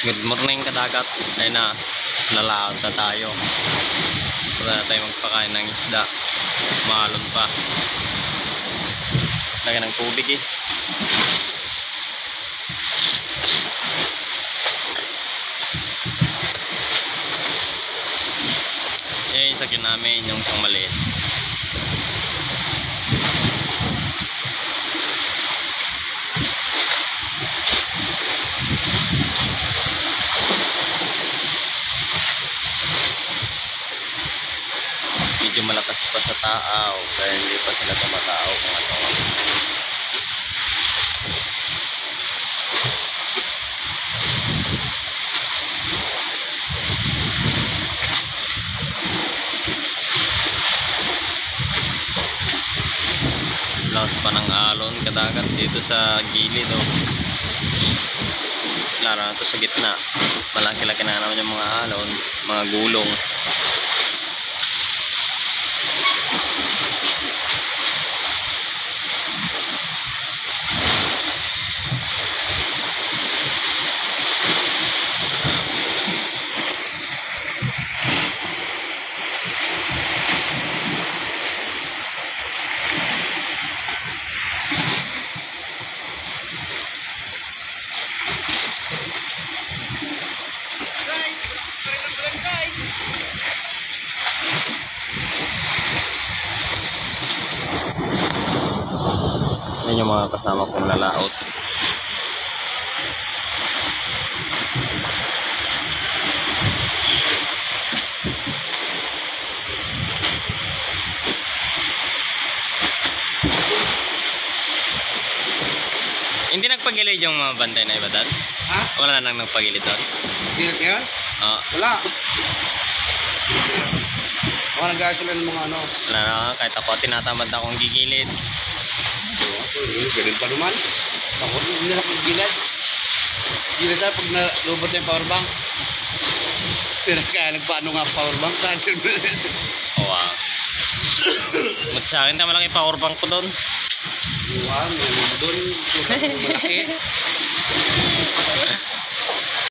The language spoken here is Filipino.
Good morning kadagat. Ay na, lalaot na tayo. Wala na tayo magpakain ng isda. Maalon pa. Lagyan ng tubig eh. Eh, isagin namin yung isang maliit. Medyo malakas pa sa taaw kaya hindi pa sila tumataaw kung ano. Lakas pa ng alon kadagat dito sa gilid oh. Laro na to sa gitna. Malaki-laki na naman yung mga alon, mga gulong. Yan yung mga kasama kong lalaot. Hindi nagpagilid yung mga bantay na iba doon? Ha? Wala nang nagpagilid doon? Hindi na kaya? Oo. Wala. Mga nag-aas sila ng mga ano. Wala na, kahit ako tinatamad akong gigilid. Ganun pa naman. Ako hindi na kong-gilid. Gilid tayo pag nalubot na yung powerbank. Pero kaya nagpaano nga powerbank. Oo ah. Mat sa akin, malaki powerbank ko doon. Wow, may doon. Malaki.